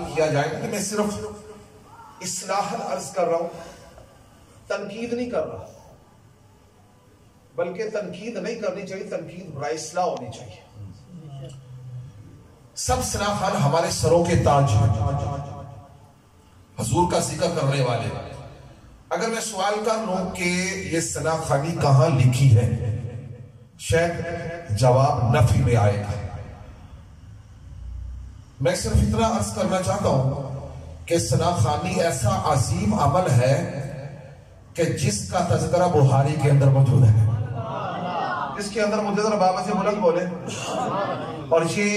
किया जाए कि मैं सिर्फ इस्लाह अर्ज कर रहा हूं, तनकीद नहीं कर रहा, बल्कि तनकीद नहीं करनी चाहिए, तनकीद बराए इस्लाह होनी चाहिए। सब सना खान हमारे सरों के ताज हैं, हुजूर का जिक्र करने वाले। अगर मैं सवाल कर लूं कि ये सना खानी कहां लिखी है, शायद जवाब नफी में आएगा। मैं सिर्फ इतना अर्ज करना चाहता हूं कि सना खानी ऐसा अजीम अमल है कि जिसका तज़किरा बुखारी के अंदर मौजूद है। इसके अंदर मौजूद है, बाबा से बुलंद बोले। और ये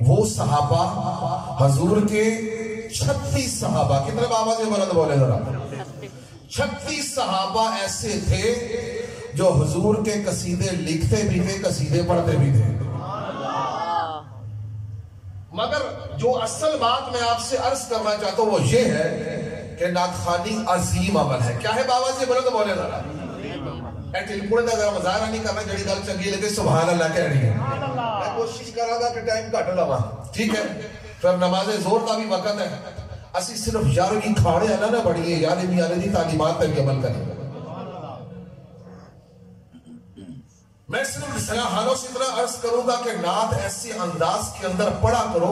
वो सहाबा, हुजूर के 36 सहाबा, कितने बाबा से बुलंद बोले जरा? 36 सहाबा ऐसे थे जो हुजूर के कसीदे लिखते भी थे, कसीदे पढ़ते भी थे। मगर जो असल बात मैं आपसे अर्ज करना चाहता हूं वो ये है कि नातखानी अजीम अमल है। क्या है बाबा जी बुलंद बोले जरा? मजारा नहीं करना, जड़ी गल चंगी लगे सुभान अल्लाह कह रही है। मैं कोशिश करांगा कि टाइम घट लवा, ठीक है? फिर नमाज़े जोर का भी वक्त है। असी सिर्फ 11वीं खाने वाला ना बड़ी है, यार भी आने दी तालीमात पर भी अमल करें। मैं सिर्फ सलाहानों से इतना अर्ज करूंगा कि नात ऐसे अंदाज के अंदर पढ़ा करो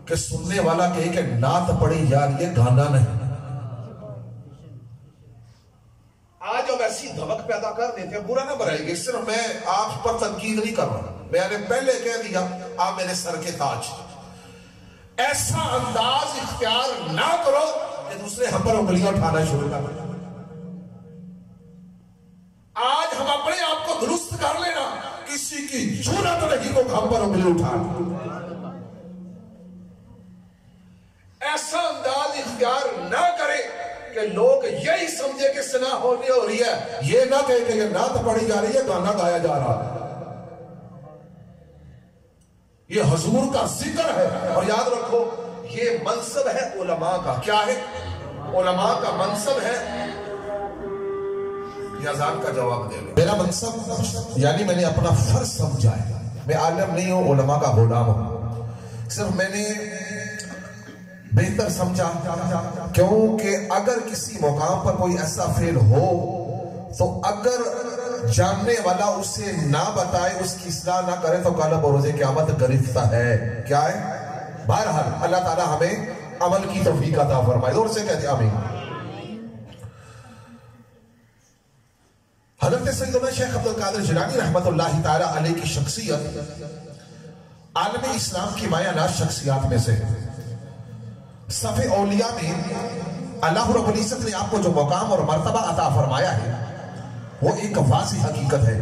कि सुनने वाला कहे कि नात पढ़ी यार, ये गाना नहीं। आज हम ऐसी धमक पैदा कर देते हैं, बुरा ना बनाएंगे, सिर्फ मैं आप पर तनकीद नहीं कर रहा, मैंने पहले कह दिया आप मेरे सर के ताज। ऐसा अंदाज इख्तियार ना करो कि दूसरे हम पर उंगलियां उठाना शुरू कर दें। आज हम अपने आप को दुरुस्त कर लेना, किसी की जरूरत नहीं को हम पर उंगली उठा। ऐसा अंदाज इख्तियार ना करे कि लोग यही समझे कि सना हो रही है, ये ना कहे कि नात पढ़ी जा रही है, गाना गाया जा रहा है। ये हुजूर का जिक्र है। और याद रखो ये मनसब है उलमा का। क्या है? उलमा का मनसब है। अज़ान का जवाब दे लो। मेरा मनसब यानी मैंने अपना फर्ज समझा है। मैं आलिम नहीं हूं, उलमा का गुलाम हूं। सिर्फ मैंने बेहतर समझा, क्योंकि अगर किसी मुकाम पर कोई ऐसा फेल हो तो अगर जानने वाला उसे ना बताए, उसकी इस्लाह ना करे तो कल बरोज़े क़यामत गिरफ्तार है। क्या है? बहरहाल अल्लाह ताला हमें अमल की तौफीक अता फरमाए। जोर से कहते आमीन। हज़रत सैयदना शेख अब्दुल कादिर जिलानी रहमतुल्लाहि ताला अलैह की शख्सियत आलम इस्लाम की मायानाज़ शख्सियात में से है। सफ़े औलिया में अल्लाह रब्बुल इज़्ज़त ने आपको जो मकाम और मर्तबा अता फरमाया है वो एक वाज़िह हकीकत है।